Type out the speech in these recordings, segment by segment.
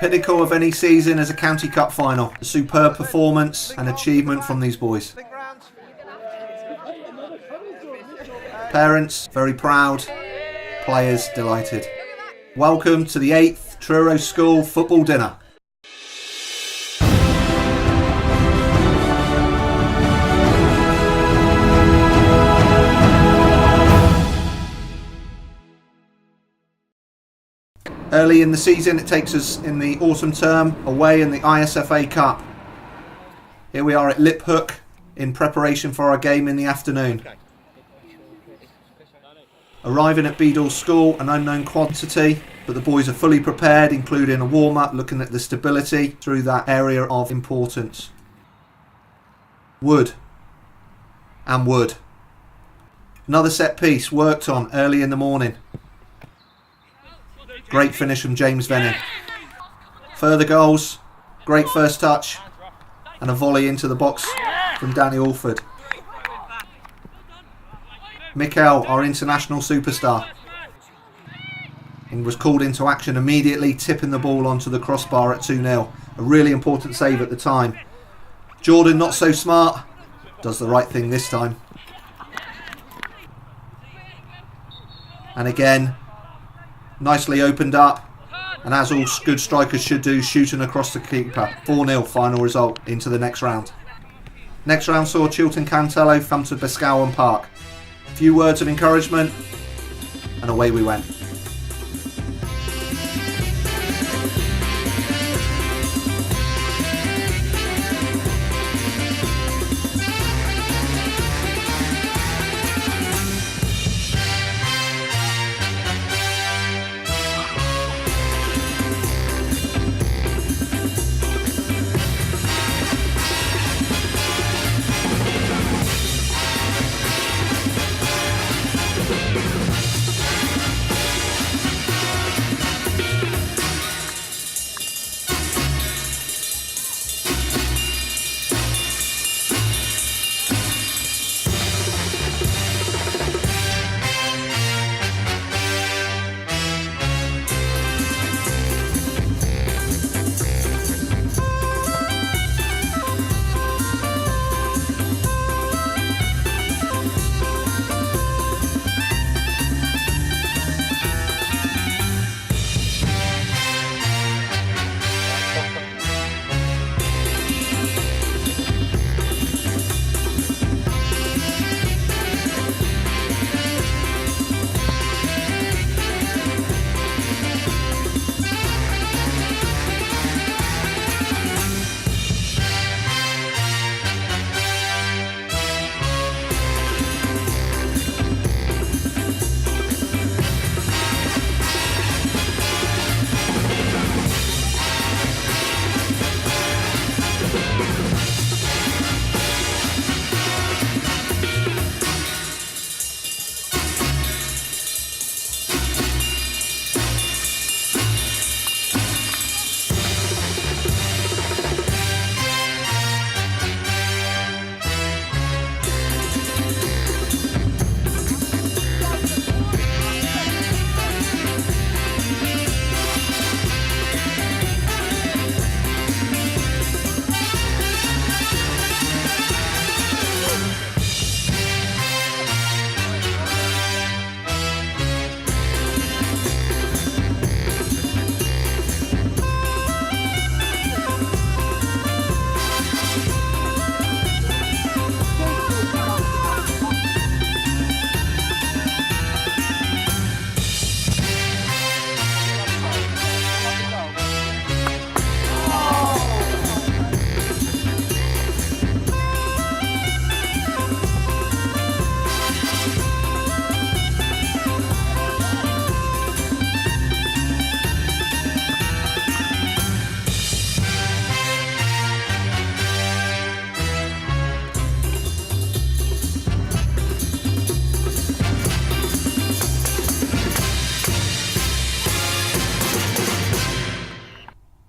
Pinnacle of any season is a county cup final. A superb performance and achievement from these boys. Parents very proud, players delighted. Welcome to the 8th Truro School football dinner. Early in the season, it takes us in the autumn term away in the ISFA Cup. Here we are at Lip Hook in preparation for our game in the afternoon. Arriving at Bedales School, an unknown quantity, but the boys are fully prepared, including a warm-up, looking at the stability through that area of importance. Wood. And wood. Another set piece worked on early in the morning. Great finish from James Venning. Further goals, great first touch, and a volley into the box from Danny Alford. Mikel, our international superstar, and was called into action immediately, tipping the ball onto the crossbar at 2-0. A really important save at the time. Jordan, not so smart, does the right thing this time. And again, nicely opened up, and as all good strikers should do, shooting across the keeper. 4-0 final result into the next round. Next round saw Chilton Cantello come to Boscawen Park. A few words of encouragement, and away we went.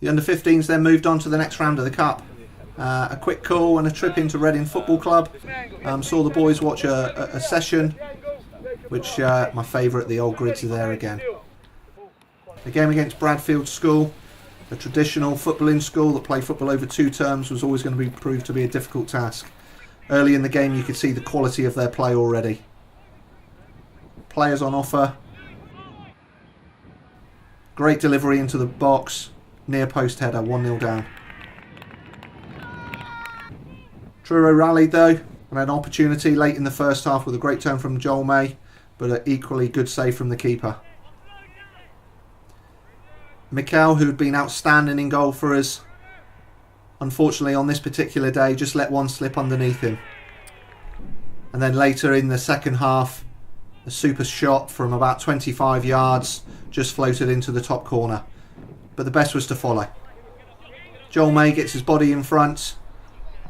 The under-15s then moved on to the next round of the Cup. A quick call and a trip into Reading Football Club. Saw the boys watch a session, which my favourite, the old grids are there again. The game against Bedales School, a traditional footballing school that play football over 2 terms, was always going to be proved to be a difficult task. Early in the game you could see the quality of their play already. Players on offer. Great delivery into the box. Near post header, 1-0 down. Truro rallied though, and had an opportunity late in the first half with a great turn from Joel May, but an equally good save from the keeper. Mikel, who had been outstanding in goal for us, unfortunately on this particular day just let one slip underneath him. And then later in the second half, a super shot from about 25 yards just floated into the top corner. But the best was to follow. Joel May gets his body in front,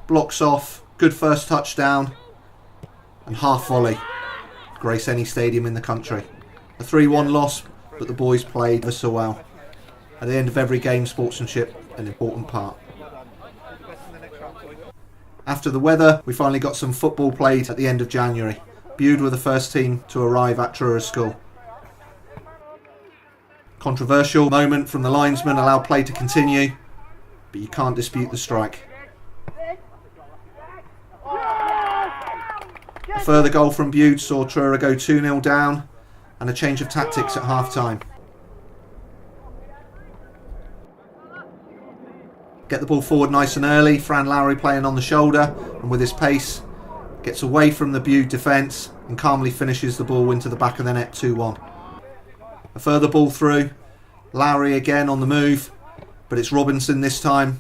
blocks off, good first touchdown, and half volley. Grace any stadium in the country. A 3-1 loss, but the boys played ever so well. At the end of every game, sportsmanship, an important part. After the weather, we finally got some football played at the end of January. Bude were the first team to arrive at Truro School. Controversial moment from the linesman, allowed play to continue, but you can't dispute the strike. A further goal from Bude saw Truro go 2-0 down, and a change of tactics at half-time. Get the ball forward nice and early, Fran Lowry playing on the shoulder, and with his pace, gets away from the Bude defence and calmly finishes the ball into the back of the net, 2-1. A further ball through, Lowry again on the move, but it's Robinson this time,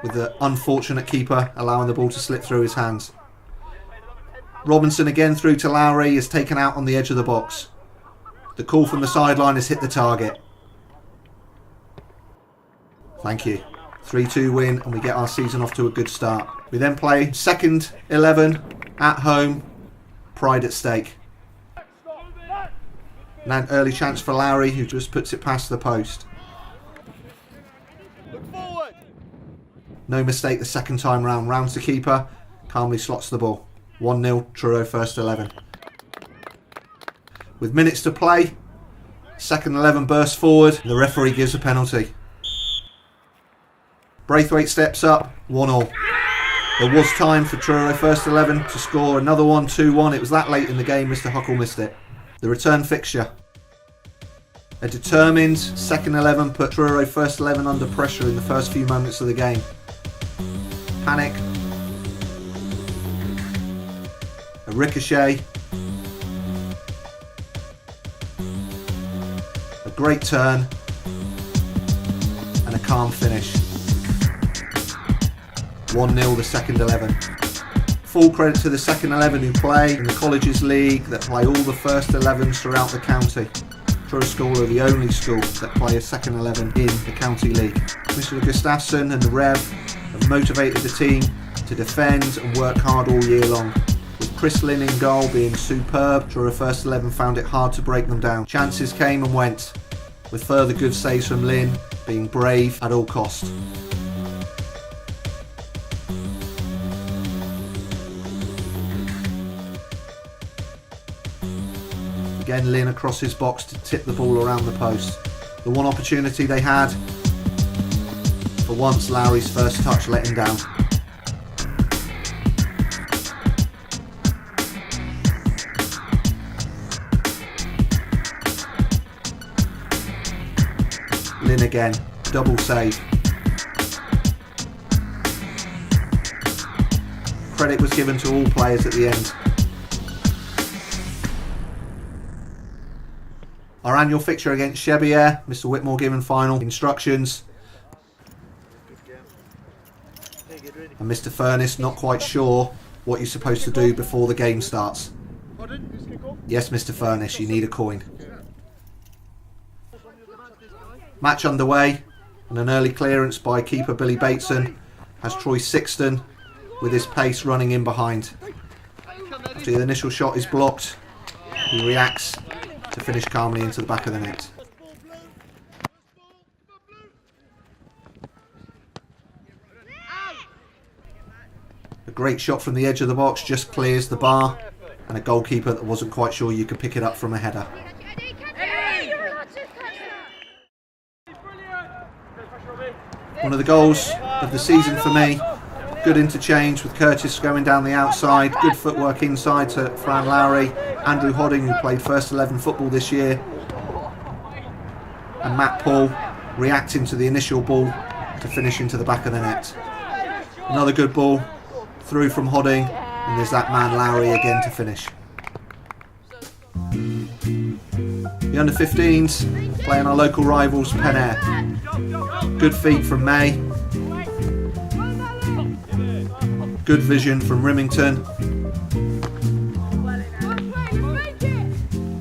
with the unfortunate keeper allowing the ball to slip through his hands. Robinson again through to Lowry, is taken out on the edge of the box. The call from the sideline has hit the target. Thank you. 3-2 win, and we get our season off to a good start. We then play second 11 at home, pride at stake. And an early chance for Lowry, who just puts it past the post. No mistake the second time round, rounds the keeper, calmly slots the ball. 1-0 Truro first 11. With minutes to play, second 11 bursts forward, the referee gives a penalty. Braithwaite steps up, 1-1. There was time for Truro first 11 to score another one, 2-1. It was that late in the game, Mr. Huckle missed it. The return fixture. A determined second 11 put Truro first 11 under pressure in the first few moments of the game. Panic. A ricochet. A great turn. And a calm finish. 1-0 the second 11. Full credit to the second 11 who play in the Colleges League, that play all the first 11s throughout the county. Truro School are the only school that play a second 11 in the county league. Mr. Gustafsson and the Rev have motivated the team to defend and work hard all year long. With Chris Lynn in goal being superb, Truro first 11 found it hard to break them down. Chances came and went, with further good saves from Lynn being brave at all costs. Again, Lynn across his box to tip the ball around the post. The one opportunity they had, for once Lowry's first touch let him down. Lynn again, double save. Credit was given to all players at the end. Our annual fixture against Chebier, Mr. Whitmore given final instructions. And Mr. Furness not quite sure what you're supposed to do before the game starts. Yes, Mr. Furness, you need a coin. Match underway, and an early clearance by keeper Billy Bateson has Troy Sixton with his pace running in behind. After the initial shot is blocked, he reacts to finish calmly into the back of the net. Great shot from the edge of the box, just clears the bar. And a goalkeeper that wasn't quite sure you could pick it up from a header. One of the goals of the season for me. Good interchange with Curtis going down the outside. Good footwork inside to Fran Lowry. Andrew Hodding, who played first 11 football this year. And Matt Paul reacting to the initial ball to finish into the back of the net. Another good ball through from Hodding, and there's that man Lowry again to finish. The under-15s playing our local rivals Pen Air. Good feet from May. Good vision from Rimington.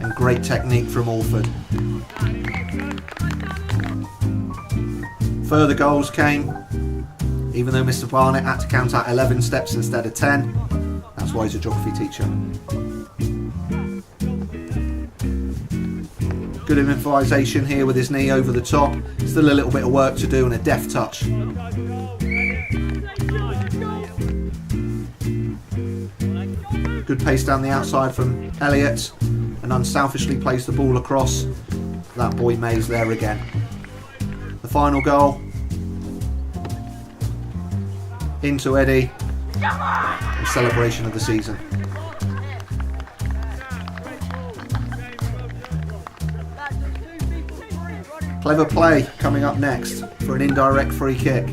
And great technique from Alford. Further goals came, even though Mr. Barnett had to count out 11 steps instead of 10. That's why he's a geography teacher. Good improvisation here with his knee over the top. Still a little bit of work to do and a deft touch. Good pace down the outside from Elliott, and unselfishly plays the ball across. That boy Mays there again. The final goal into Eddie in celebration of the season. Clever play coming up next for an indirect free kick.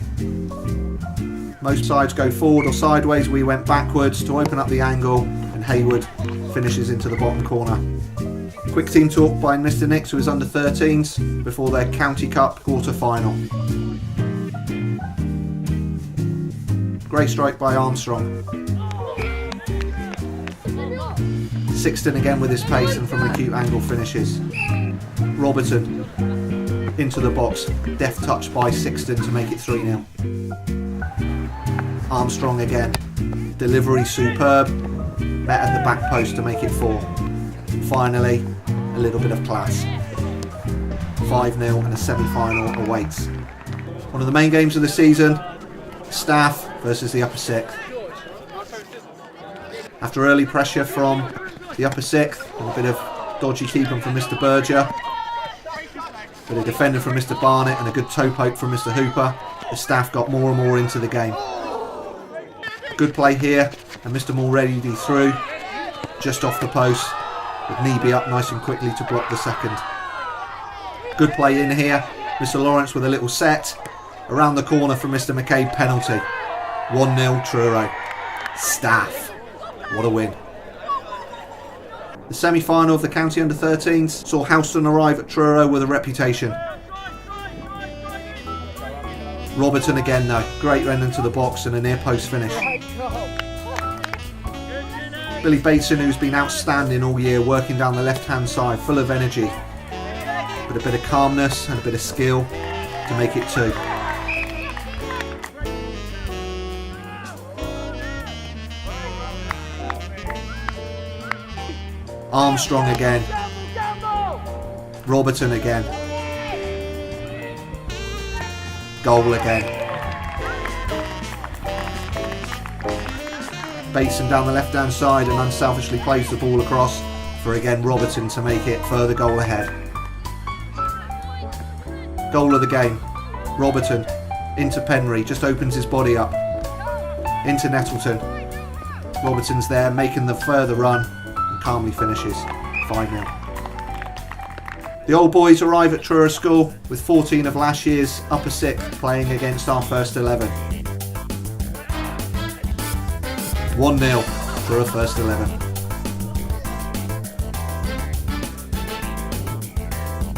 Most sides go forward or sideways. We went backwards to open up the angle, and Hayward finishes into the bottom corner. Quick team talk by Mr. Nix, who is under 13s, before their County Cup quarter final. Great strike by Armstrong. Sixton again with his pace and from an acute angle finishes. Robertson into the box, deft touch by Sixton to make it 3-0. Armstrong again, delivery superb, met at the back post to make it 4. Finally, a little bit of class. 5-0 and a semi-final awaits. One of the main games of the season, Staff versus the upper 6th. After early pressure from the upper 6th and a bit of dodgy keeping from Mr. Berger, but a defender from Mr. Barnett and a good toe poke from Mr. Hooper, the Staff got more and more into the game. Good play here, and Mr. Mulready through, just off the post, with Neeby up nice and quickly to block the second. Good play in here, Mr. Lawrence with a little set, around the corner from Mr. McCabe, penalty. 1-0 Truro. Staff. What a win. The semi-final of the County Under-13s saw Houston arrive at Truro with a reputation. Robertson again though, great run into the box and a near post finish. Billy Bateson, who's been outstanding all year, working down the left hand side, full of energy, with a bit of calmness and a bit of skill to make it 2. Armstrong again. Robertson again. Goal again. Bateson down the left hand side and unselfishly plays the ball across for again Robertson to make it further goal ahead. Goal of the game. Robertson into Penry, just opens his body up. Into Nettleton. Robertson's there making the further run. Calmly finishes 5-0. The old boys arrive at Truro School with 14 of last year's upper 6th playing against our first 11. 1-0 Truro first 11.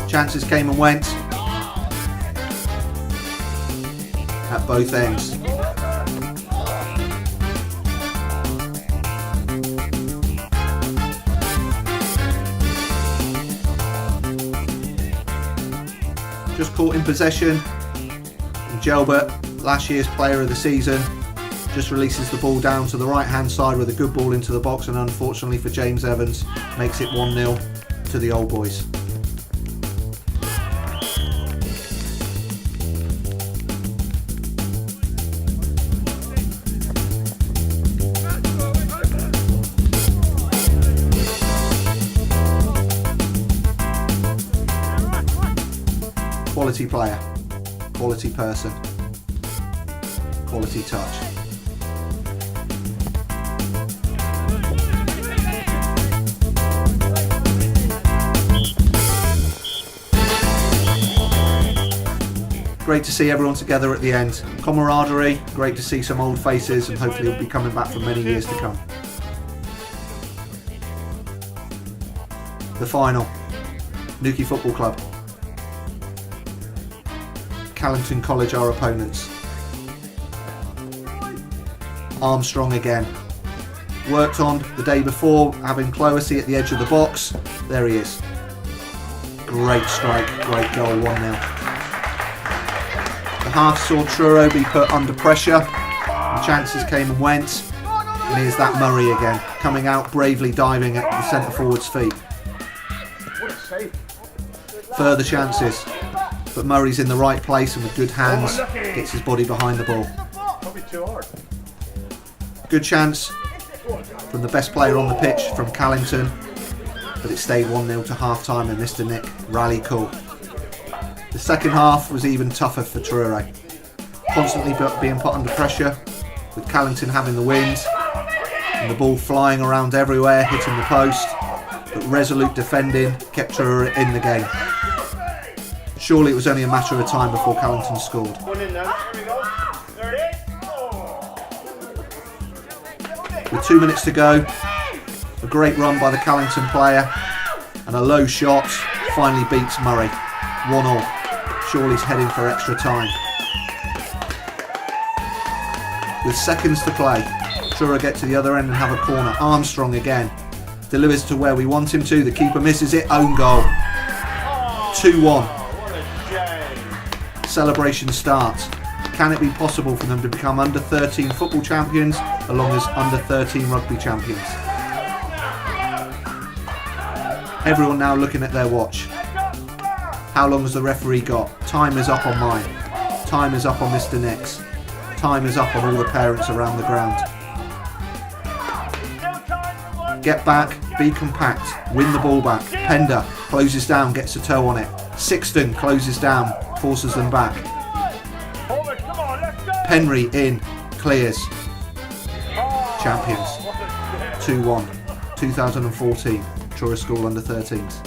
Chances came and went at both ends. Just caught in possession, and Gelbert, last year's player of the season, just releases the ball down to the right hand side with a good ball into the box, and unfortunately for James Evans makes it 1-0 to the old boys. Quality player, quality person, quality touch. Great to see everyone together at the end. Camaraderie, great to see some old faces, and hopefully we'll be coming back for many years to come. The final, Newquay Football Club. Callington College our opponents. Armstrong again. Worked on the day before, having Cloesy at the edge of the box. There he is. Great strike, great goal, 1-0. The half saw Truro be put under pressure. The chances came and went. And here's that Murray again, coming out bravely diving at the centre forward's feet. Further chances, but Murray's in the right place and with good hands gets his body behind the ball. Good chance from the best player on the pitch from Callington, but it stayed 1-0 to half time and Mr. Nick rallied cool. The second half was even tougher for Truro, constantly being put under pressure, with Callington having the wind and the ball flying around everywhere, hitting the post, but resolute defending kept Truro in the game. Surely it was only a matter of time before Callington scored. With 2 minutes to go, a great run by the Callington player and a low shot finally beats Murray. 1-1. Surely's heading for extra time. With seconds to play, Truro get to the other end and have a corner. Armstrong again. Delivers to where we want him to. The keeper misses it. Own goal. 2-1. Celebration starts. Can it be possible for them to become under 13 football champions along as under 13 rugby champions? Everyone now looking at their watch. How long has the referee got? Time is up on mine. Time is up on Mr. Nick's. Time is up on all the parents around the ground. Get back, be compact, win the ball back. Pender closes down, gets a toe on it. Sixton closes down, forces them back. Penry in, clears. Champions. 2-1. 2014. Truro School under 13s.